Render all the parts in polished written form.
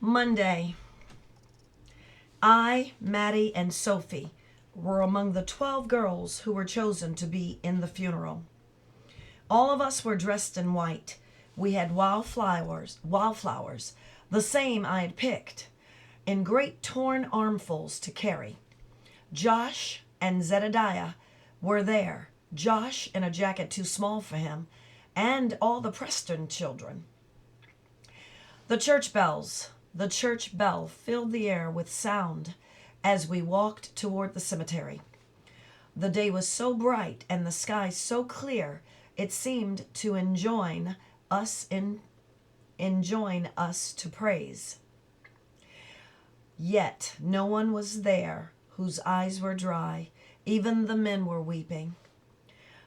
Monday. I, Maddie, and Sophie were among the 12 girls who were chosen to be in the funeral. All of us were dressed in white. We had wildflowers, the same I had picked, in great torn armfuls to carry. Josh and Zedediah were there, Josh in a jacket too small for him, and all the Preston children. The church bell filled the air with sound as we walked toward the cemetery. The day was so bright and the sky so clear, it seemed to enjoin us to praise. Yet no one was there whose eyes were dry. Even the men were weeping.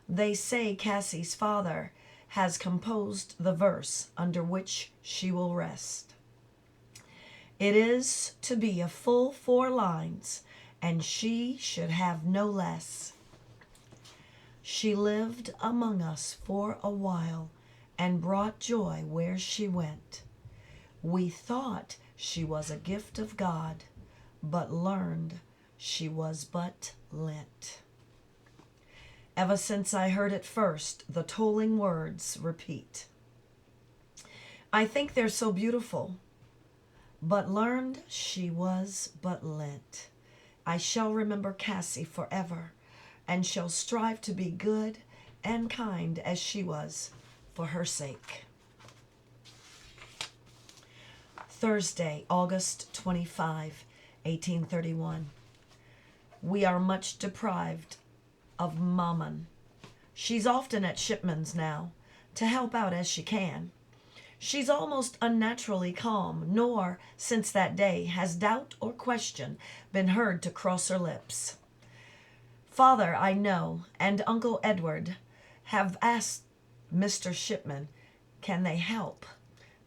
They say Cassie's father has composed the verse under which she will rest. It is to be a full 4 lines, and she should have no less. She lived among us for a while and brought joy where she went. We thought she was a gift of God, but learned she was but lent. Ever since I heard it first, the tolling words repeat. I think they're so beautiful, but learned she was but lent. I shall remember Cassie forever, and shall strive to be good and kind as she was for her sake. Thursday, August 25, 1831. We are much deprived of Mammon. She's often at Shipman's now, to help out as she can. She's almost unnaturally calm, nor, since that day, has doubt or question been heard to cross her lips. Father, I know, and Uncle Edward have asked Mr. Shipman, can they help?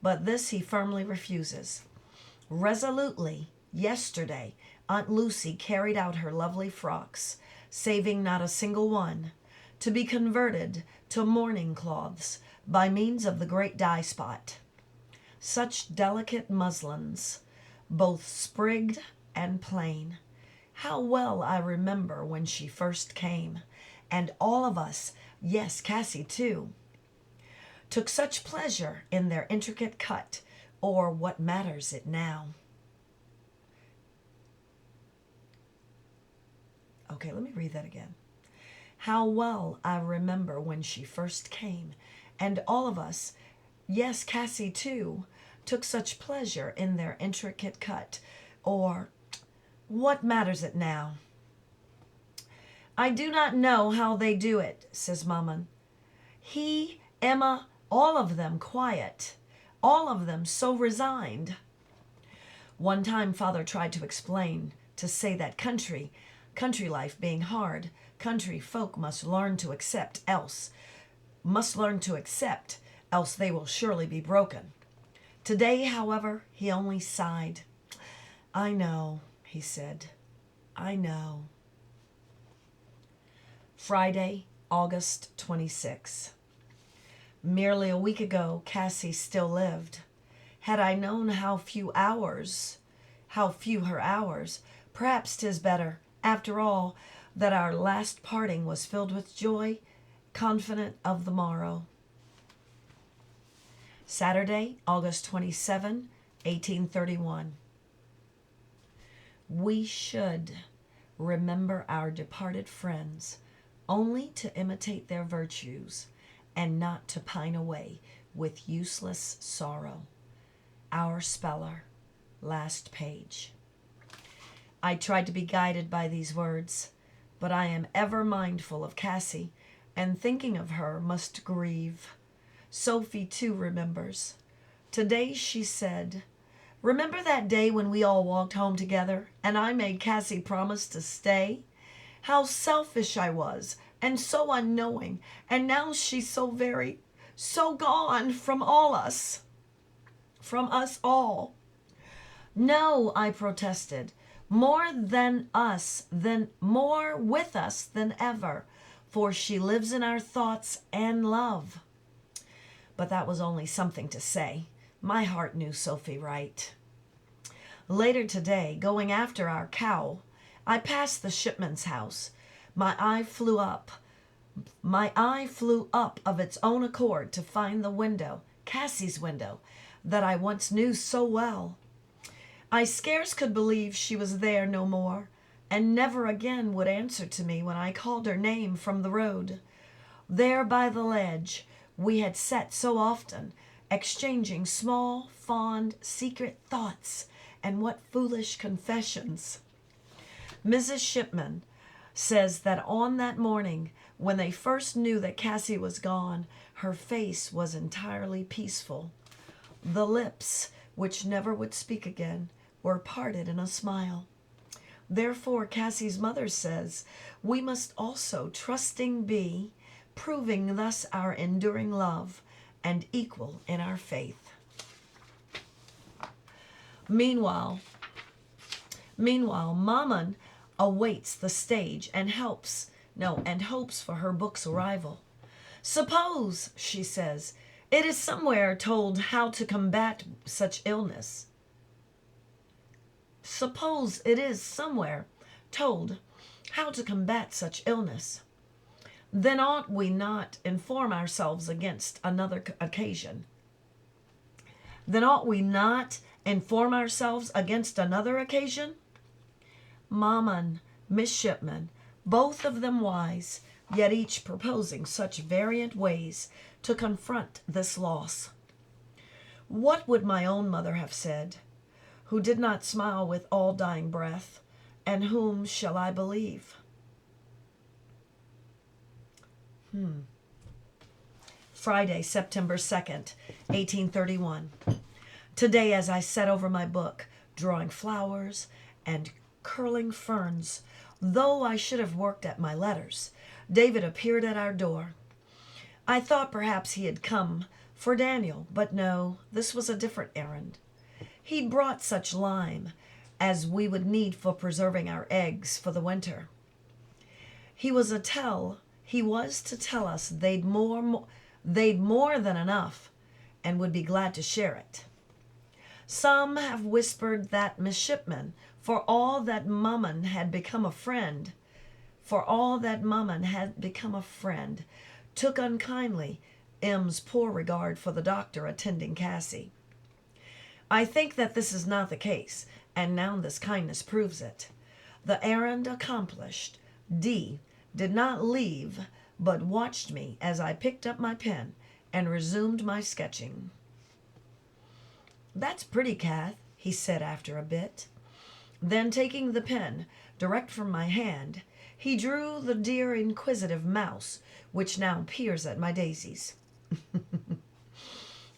But this he firmly refuses. Resolutely, yesterday, Aunt Lucy carried out her lovely frocks, saving not a single one, to be converted to mourning cloths by means of the great dye spot. Such delicate muslins, both sprigged and plain. How well I remember when she first came, and all of us, yes, Cassie too, took such pleasure in their intricate cut, or what matters it now? Okay, let me read that again. How well I remember when she first came, and all of us, yes, Cassie too, took such pleasure in their intricate cut, or what matters it now? I do not know how they do it, says Mammon. He, Emma, all of them quiet, all of them so resigned. One time Father tried to explain, to say that country life being hard, country folk must learn to accept, else they will surely be broken. Today, however, he only sighed. I know, he said, I know. Friday, August 26. Merely a week ago, Cassie still lived. Had I known how few her hours, perhaps 'tis better, after all, that our last parting was filled with joy, confident of the morrow. Saturday, August 27, 1831. We should remember our departed friends only to imitate their virtues and not to pine away with useless sorrow. Our speller, last page. I tried to be guided by these words, but I am ever mindful of Cassie, and thinking of her must grieve. Sophie too remembers. Today she said, remember that day when we all walked home together and I made Cassie promise to stay? How selfish I was and so unknowing, and now she's so gone from us all. No, I protested, more with us than ever, for she lives in our thoughts and love. But that was only something to say. My heart knew Sophie right. Later today, going after our cow, I passed the shipman's house. My eye flew up. My eye flew up of its own accord to find the window, Cassie's window, that I once knew so well. I scarce could believe she was there no more, and never again would answer to me when I called her name from the road. There by the ledge we had sat so often, exchanging small, fond, secret thoughts, and what foolish confessions. Mrs. Shipman says that on that morning, when they first knew that Cassie was gone, her face was entirely peaceful. The lips, which never would speak again, were parted in a smile. Therefore, Cassie's mother says, we must also trusting be, proving thus our enduring love, and equal in our faith. Meanwhile, Mammon awaits the stage and hopes for her book's arrival. Suppose, she says, it is somewhere told how to combat such illness. Suppose it is somewhere told how to combat such illness. Then ought we not inform ourselves against another occasion? Then ought we not inform ourselves against another occasion? Mammon, Miss Shipman, both of them wise, yet each proposing such variant ways to confront this loss. What would my own mother have said, who did not smile with all dying breath, and whom shall I believe? Friday, September 2nd, 1831. Today, as I sat over my book, drawing flowers and curling ferns, though I should have worked at my letters, David appeared at our door. I thought perhaps he had come for Daniel, but no, this was a different errand. He'd brought such lime as we would need for preserving our eggs for the winter. He was to tell us they'd more than enough and would be glad to share it. Some have whispered that Miss Shipman, for all that Mammon had become a friend, took unkindly M's poor regard for the doctor attending Cassie. I think that this is not the case, and now this kindness proves it. The errand accomplished, D did not leave, but watched me as I picked up my pen and resumed my sketching. That's pretty, Kath, he said after a bit. Then, taking the pen direct from my hand, he drew the dear inquisitive mouse, which now peers at my daisies.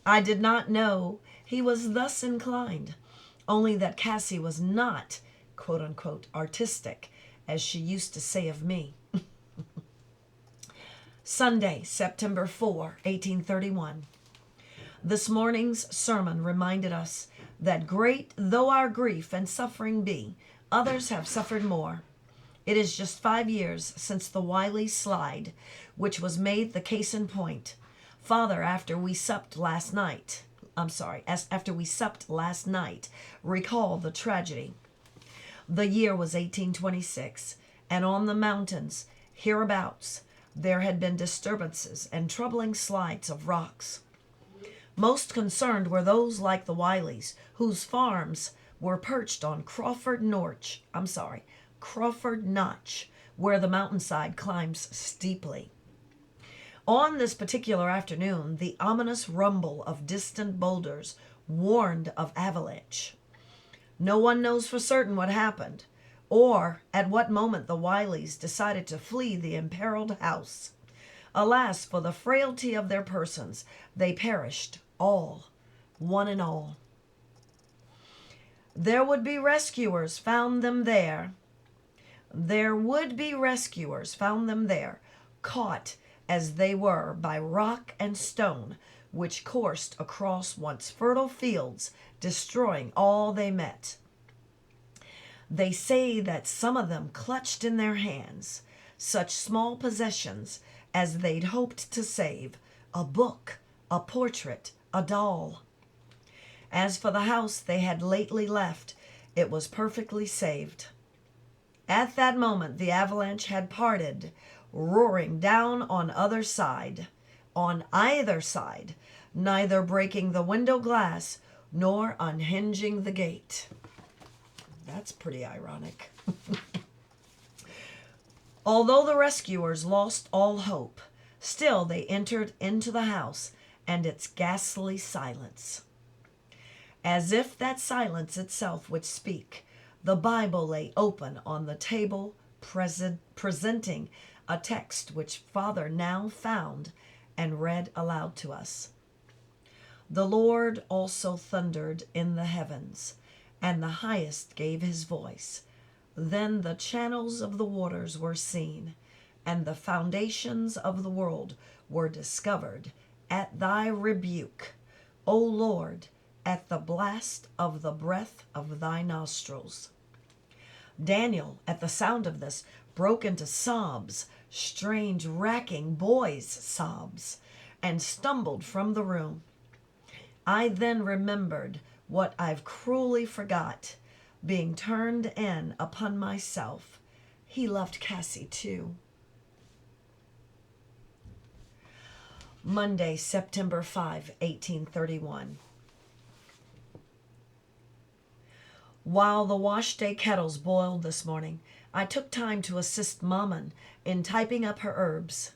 I did not know he was thus inclined, only that Cassie was not, quote unquote, artistic, as she used to say of me. Sunday, September 4, 1831. This morning's sermon reminded us that great though our grief and suffering be, others have suffered more. It is just 5 years since the Wiley slide, which was made the case in point. Father, after we supped last night, recalled the tragedy. The year was 1826, and on the mountains hereabouts there had been disturbances and troubling slides of rocks. Most concerned were those like the Wileys, whose farms were perched on Crawford Notch, where the mountainside climbs steeply. On this particular afternoon, the ominous rumble of distant boulders warned of avalanche. No one knows for certain what happened, or at what moment the Wileys decided to flee the imperiled house. Alas, for the frailty of their persons, they perished, all, one and all. There would be rescuers found them there, caught as they were by rock and stone, which coursed across once fertile fields, destroying all they met. They say that some of them clutched in their hands such small possessions as they'd hoped to save, a book, a portrait, a doll. As for the house they had lately left, it was perfectly saved. At that moment, the avalanche had parted, roaring down on either side, neither breaking the window glass nor unhinging the gate. That's pretty ironic. Although the rescuers lost all hope, still they entered into the house and its ghastly silence. As if that silence itself would speak, the Bible lay open on the table, presenting a text which Father now found and read aloud to us. The Lord also thundered in the heavens, and the highest gave his voice. Then the channels of the waters were seen, and the foundations of the world were discovered at thy rebuke, O Lord, at the blast of the breath of thy nostrils. Daniel, at the sound of this, broke into sobs, strange, racking boys' sobs, and stumbled from the room. I then remembered what I've cruelly forgot, being turned in upon myself. He loved Cassie too. Monday, September 5, 1831. While the wash day kettles boiled this morning, I took time to assist Maman in tying up her herbs.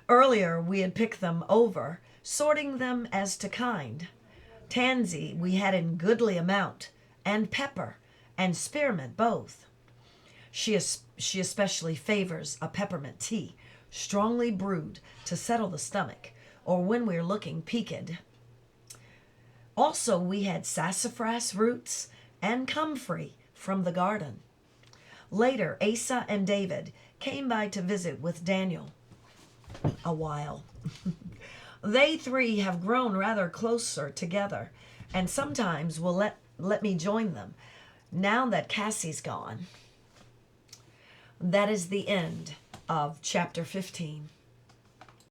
Earlier, we had picked them over, sorting them as to kind. Tansy we had in goodly amount, and pepper, and spearmint both. She especially favors a peppermint tea, strongly brewed to settle the stomach, or when we're looking peaked. Also, we had sassafras roots and comfrey from the garden. Later, Asa and David came by to visit with Daniel a while. They three have grown rather closer together, and sometimes will let me join them, now that Cassie's gone. That is the end of chapter 15.